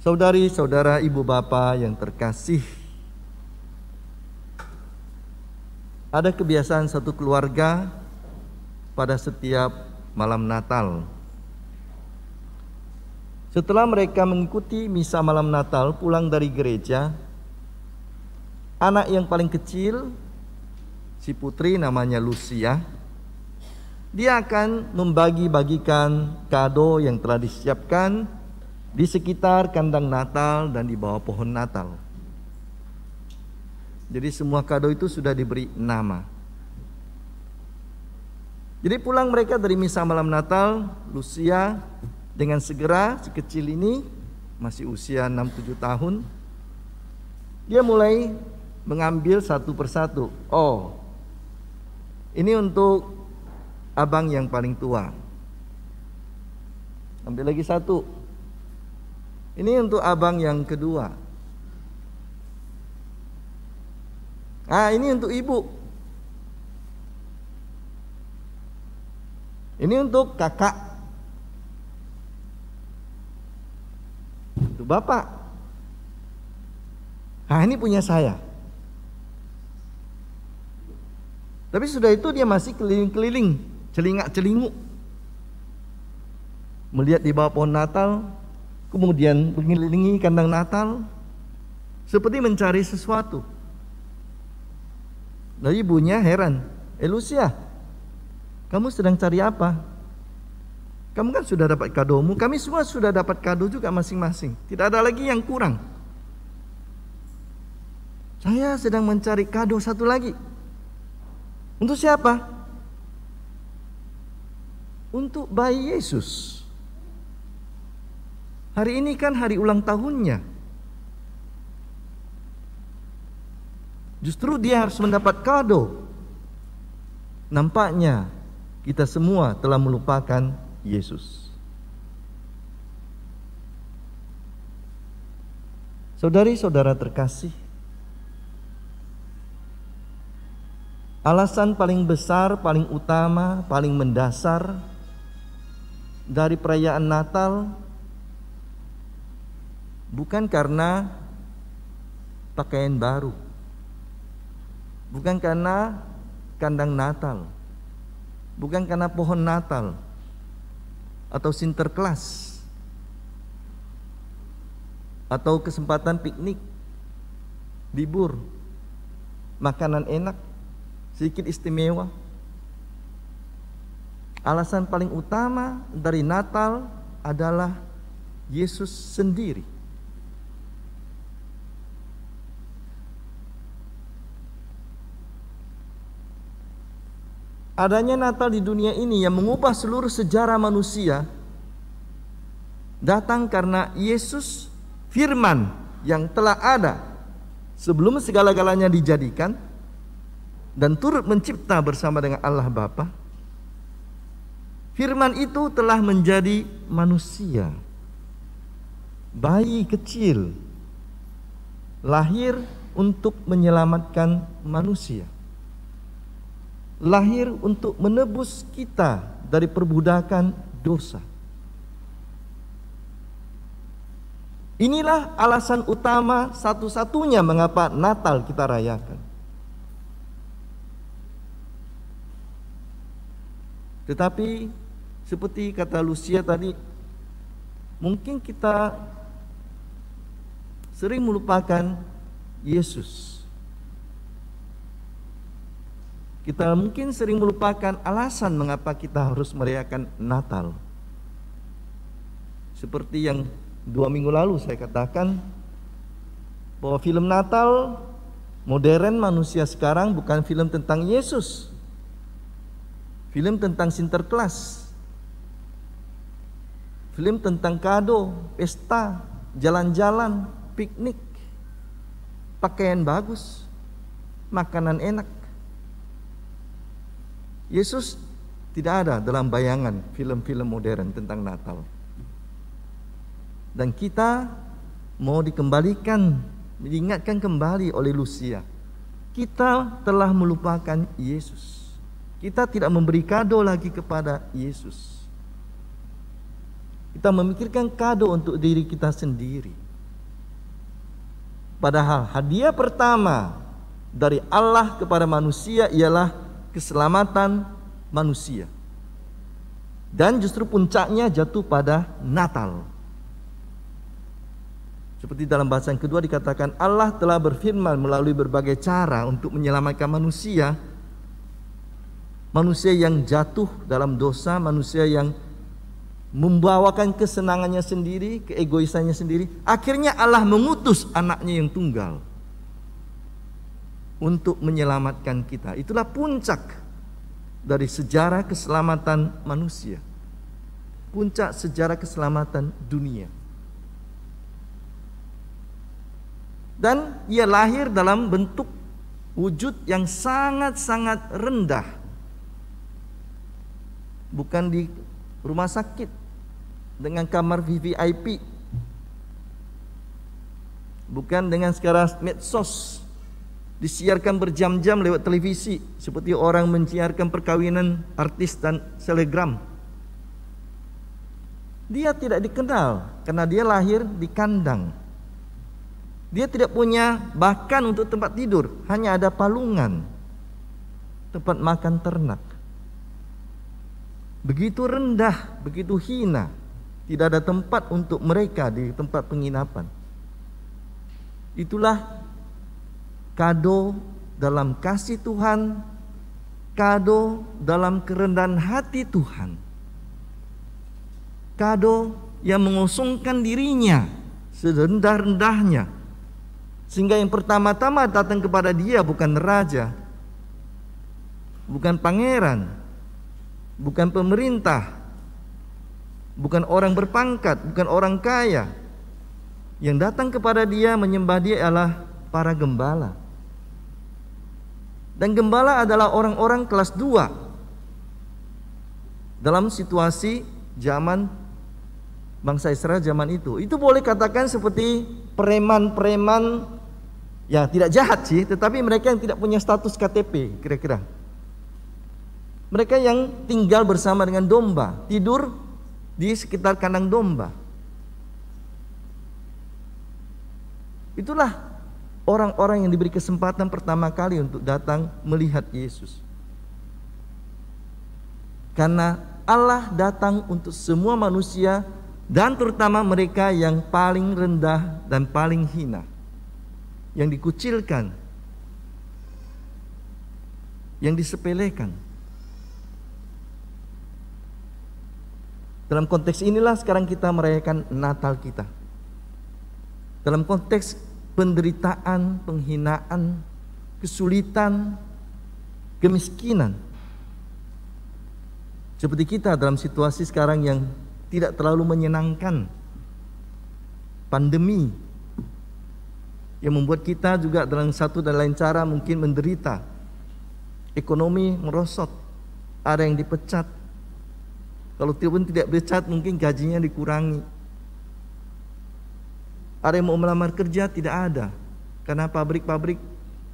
Saudari-saudara, ibu bapa yang terkasih, ada kebiasaan satu keluarga pada setiap malam Natal. Setelah mereka mengikuti misa malam Natal pulang dari gereja, anak yang paling kecil, si putri namanya Lucia, dia akan membagi-bagikan kado yang telah disiapkan di sekitar kandang Natal dan di bawah pohon Natal. Jadi semua kado itu sudah diberi nama. Jadi pulang mereka dari misa malam Natal, Lucia dengan segera, si kecil ini masih usia 6-7 tahun, dia mulai mengambil satu persatu. Oh, ini untuk abang yang paling tua. Ambil lagi satu. Ini untuk abang yang kedua. Ini untuk ibu. Ini untuk kakak. Untuk bapak. Ini punya saya. Tapi sudah itu dia masih keliling-keliling, celingak-celinguk, melihat di bawah pohon Natal, kemudian mengelilingi kandang Natal, seperti mencari sesuatu. Lalu ibunya heran, Lucia, kamu sedang cari apa? Kamu kan sudah dapat kadomu, kami semua sudah dapat kado juga masing-masing. Tidak ada lagi yang kurang. Saya sedang mencari kado satu lagi. Untuk siapa? Untuk bayi Yesus. Hari ini kan hari ulang tahunnya. Justru dia harus mendapat kado. Nampaknya kita semua telah melupakan Yesus. Saudari-saudara terkasih, alasan paling besar, paling utama, paling mendasar dari perayaan Natal bukan karena pakaian baru, bukan karena kandang Natal, bukan karena pohon Natal atau Sinterklas atau kesempatan piknik, libur, makanan enak, sedikit istimewa. Alasan paling utama dari Natal adalah Yesus sendiri. Adanya Natal di dunia ini yang mengubah seluruh sejarah manusia datang karena Yesus, firman yang telah ada sebelum segala-galanya dijadikan dan turut mencipta bersama dengan Allah Bapa. Firman itu telah menjadi manusia, bayi kecil, lahir untuk menyelamatkan manusia, lahir untuk menebus kita dari perbudakan dosa. Inilah alasan utama satu-satunya mengapa Natal kita rayakan. Tetapi seperti kata Lucia tadi, mungkin kita sering melupakan Yesus. Kita mungkin sering melupakan alasan mengapa kita harus merayakan Natal. Seperti yang 2 minggu lalu saya katakan, bahwa film Natal modern manusia sekarang bukan film tentang Yesus, film tentang Sinterklas, film tentang kado, pesta, jalan-jalan, piknik, pakaian bagus, makanan enak. Yesus tidak ada dalam bayangan film-film modern tentang Natal. Dan kita mau dikembalikan, diingatkan kembali oleh Lucia. Kita telah melupakan Yesus. Kita tidak memberi kado lagi kepada Yesus. Kita memikirkan kado untuk diri kita sendiri. Padahal hadiah pertama dari Allah kepada manusia ialah keselamatan manusia. Dan justru puncaknya jatuh pada Natal. Seperti dalam bahasa yang kedua dikatakan, Allah telah berfirman melalui berbagai cara untuk menyelamatkan manusia. Manusia yang jatuh dalam dosa, manusia yang membawakan kesenangannya sendiri, keegoisannya sendiri. Akhirnya Allah mengutus anaknya yang tunggal untuk menyelamatkan kita. Itulah puncak dari sejarah keselamatan manusia, puncak sejarah keselamatan dunia. Dan ia lahir dalam bentuk wujud yang sangat-sangat rendah. Bukan di rumah sakit dengan kamar VVIP, bukan dengan sekarang medsos disiarkan berjam-jam lewat televisi seperti orang menyiarkan perkawinan artis dan selebgram. Dia tidak dikenal karena dia lahir di kandang. Dia tidak punya bahkan untuk tempat tidur, hanya ada palungan, tempat makan ternak. Begitu rendah, begitu hina. Tidak ada tempat untuk mereka di tempat penginapan. Itulah kado dalam kasih Tuhan, kado dalam kerendahan hati Tuhan, kado yang mengosongkan dirinya serendah-rendahnya, sehingga yang pertama-tama datang kepada dia bukan raja, bukan pangeran, bukan pemerintah, bukan orang berpangkat, bukan orang kaya. Yang datang kepada dia, menyembah dia adalah para gembala. Dan gembala adalah orang-orang kelas 2 dalam situasi zaman bangsa Israel zaman itu. Itu boleh katakan seperti preman-preman, ya tidak jahat sih, tetapi mereka yang tidak punya status KTP kira-kira. Mereka yang tinggal bersama dengan domba, tidur di sekitar kandang domba. Itulah orang-orang yang diberi kesempatan pertama kali untuk datang melihat Yesus. Karena Allah datang untuk semua manusia, dan terutama mereka yang paling rendah dan paling hina, yang dikucilkan, yang disepelekan. Dalam konteks inilah sekarang kita merayakan Natal kita. Dalam konteks penderitaan, penghinaan, kesulitan, kemiskinan. Seperti kita dalam situasi sekarang yang tidak terlalu menyenangkan. Pandemi yang membuat kita juga dalam satu dan lain cara mungkin menderita. Ekonomi merosot, ada yang dipecat. Kalau tidak dipecat mungkin gajinya dikurangi. Ada yang mau melamar kerja tidak ada, karena pabrik-pabrik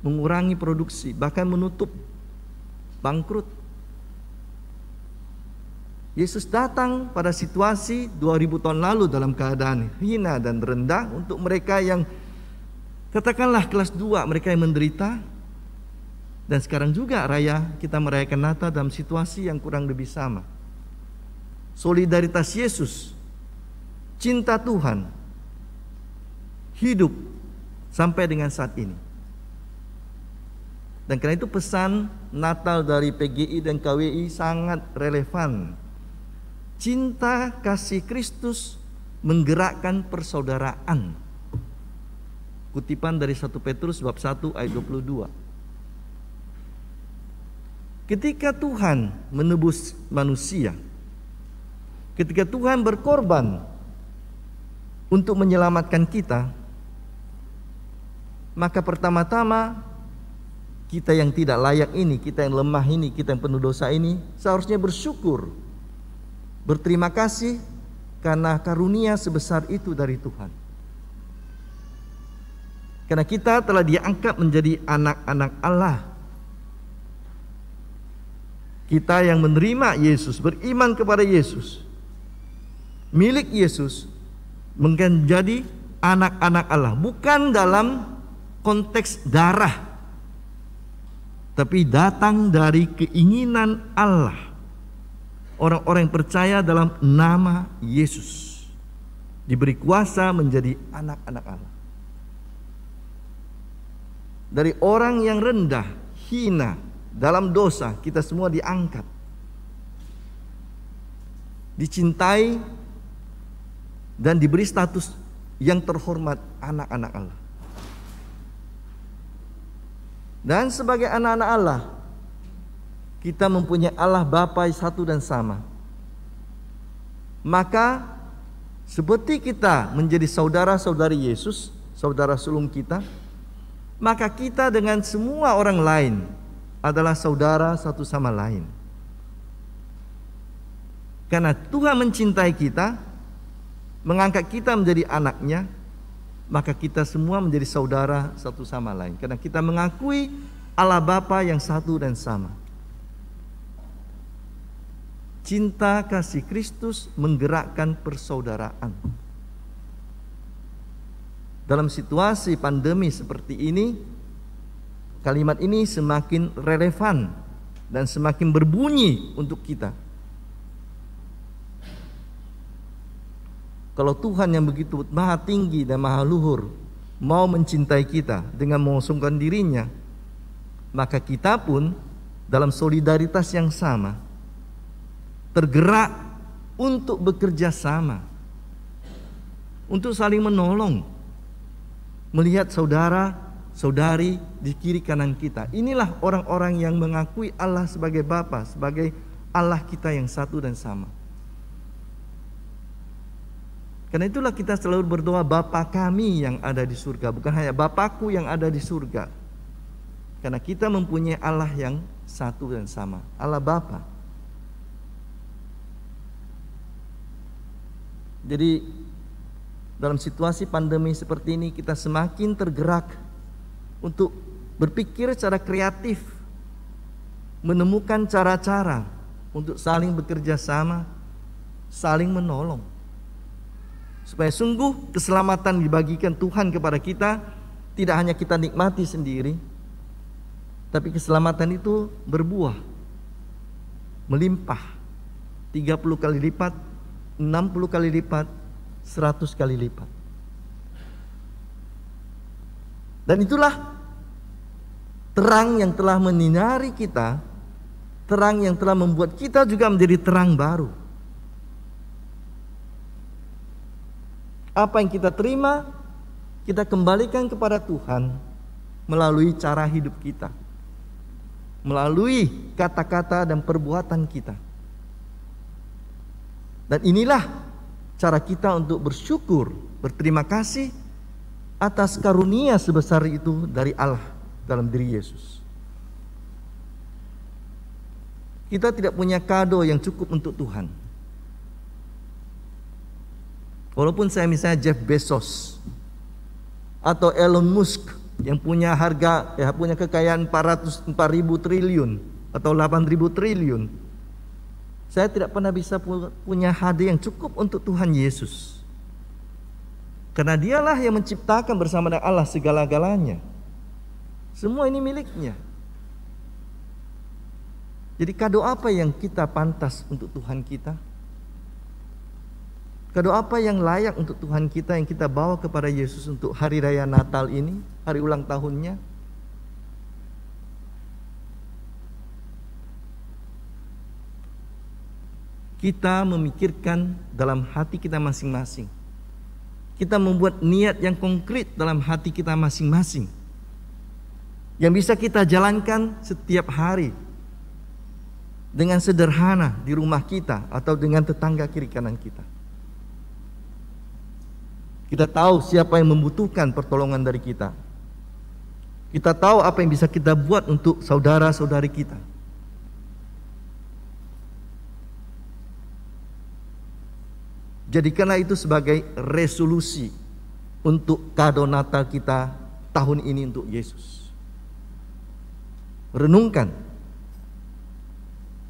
mengurangi produksi, bahkan menutup, bangkrut. Yesus datang pada situasi 2000 tahun lalu dalam keadaan hina dan rendah untuk mereka yang katakanlah kelas 2, mereka yang menderita. Dan sekarang juga kita merayakan Natal dalam situasi yang kurang lebih sama. Solidaritas Yesus, cinta Tuhan, hidup sampai dengan saat ini. Dan karena itu pesan Natal dari PGI dan KWI sangat relevan. Cinta kasih Kristus menggerakkan persaudaraan. Kutipan dari 1 Petrus bab 1 ayat 22. Ketika Tuhan menebus manusia, ketika Tuhan berkorban untuk menyelamatkan kita, maka pertama-tama kita yang tidak layak ini, kita yang lemah ini, kita yang penuh dosa ini seharusnya bersyukur, berterima kasih karena karunia sebesar itu dari Tuhan. Karena kita telah diangkat menjadi anak-anak Allah. Kita yang menerima Yesus, beriman kepada Yesus, milik Yesus, menjadi anak-anak Allah. Bukan dalam konteks darah, tapi datang dari keinginan Allah. Orang-orang yang percaya dalam nama Yesus diberi kuasa menjadi anak-anak Allah. Dari orang yang rendah, hina, dalam dosa, kita semua diangkat, dicintai, dan diberi status yang terhormat, anak-anak Allah. Dan sebagai anak-anak Allah, kita mempunyai Allah Bapa satu dan sama. Maka seperti kita menjadi saudara-saudari Yesus, saudara sulung kita, maka kita dengan semua orang lain adalah saudara satu sama lain. Karena Tuhan mencintai kita, mengangkat kita menjadi anaknya, maka kita semua menjadi saudara satu sama lain. Karena kita mengakui Allah Bapa yang satu dan sama. Cinta kasih Kristus menggerakkan persaudaraan. Dalam situasi pandemi seperti ini, kalimat ini semakin relevan dan semakin berbunyi untuk kita. Kalau Tuhan yang begitu maha tinggi dan maha luhur mau mencintai kita dengan mengosongkan dirinya, maka kita pun dalam solidaritas yang sama tergerak untuk bekerja sama, untuk saling menolong, melihat saudara saudari di kiri kanan kita. Inilah orang-orang yang mengakui Allah sebagai Bapa, sebagai Allah kita yang satu dan sama. Karena itulah kita selalu berdoa, Bapa kami yang ada di surga, bukan hanya Bapakku yang ada di surga. Karena kita mempunyai Allah yang satu dan sama, Allah Bapa. Jadi dalam situasi pandemi seperti ini, kita semakin tergerak untuk berpikir secara kreatif, menemukan cara-cara untuk saling bekerja sama, saling menolong, supaya sungguh keselamatan dibagikan Tuhan kepada kita. Tidak hanya kita nikmati sendiri, tapi keselamatan itu berbuah, melimpah 30 kali lipat, 60 kali lipat, 100 kali lipat. Dan itulah terang yang telah menyinari kita, terang yang telah membuat kita juga menjadi terang baru. Apa yang kita terima, kita kembalikan kepada Tuhan melalui cara hidup kita, melalui kata-kata dan perbuatan kita. Dan inilah cara kita untuk bersyukur, berterima kasih atas karunia sebesar itu dari Allah dalam diri Yesus. Kita tidak punya kado yang cukup untuk Tuhan. Walaupun saya misalnya Jeff Bezos atau Elon Musk yang punya punya kekayaan 4.000 triliun atau 8.000 triliun, saya tidak pernah bisa punya hadiah yang cukup untuk Tuhan Yesus. Karena dialah yang menciptakan bersama dengan Allah segala-galanya. Semua ini miliknya. Jadi kado apa yang kita pantas untuk Tuhan kita? Kado apa yang layak untuk Tuhan kita yang kita bawa kepada Yesus untuk hari raya Natal ini, hari ulang tahunnya? Kita memikirkan dalam hati kita masing-masing. Kita membuat niat yang konkret dalam hati kita masing-masing, yang bisa kita jalankan setiap hari dengan sederhana di rumah kita atau dengan tetangga kiri kanan kita. Kita tahu siapa yang membutuhkan pertolongan dari kita. Kita tahu apa yang bisa kita buat untuk saudara-saudari kita. Jadikanlah itu sebagai resolusi untuk kado Natal kita tahun ini untuk Yesus. Renungkan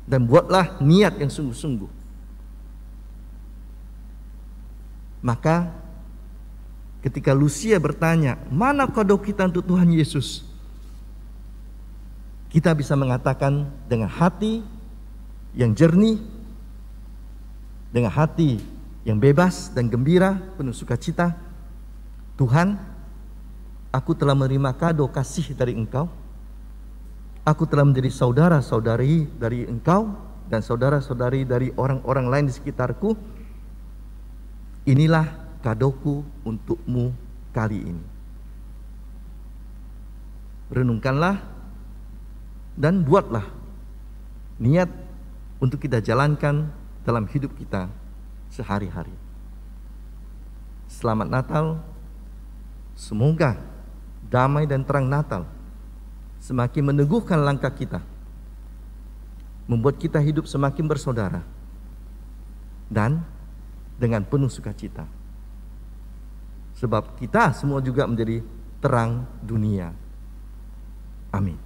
dan buatlah niat yang sungguh-sungguh. Maka ketika Lucia bertanya, mana kado kita untuk Tuhan Yesus? Kita bisa mengatakan dengan hati yang jernih, dengan hati yang bebas dan gembira, penuh sukacita, Tuhan, aku telah menerima kado kasih dari Engkau. Aku telah menjadi saudara-saudari dari Engkau dan saudara-saudari dari orang-orang lain di sekitarku. Inilah kadoku untukmu kali ini. Renungkanlah dan buatlah niat untuk kita jalankan dalam hidup kita sehari-hari. Selamat Natal. Semoga damai dan terang Natal semakin meneguhkan langkah kita, membuat kita hidup semakin bersaudara dan dengan penuh sukacita. Sebab kita semua juga menjadi terang dunia. Amin.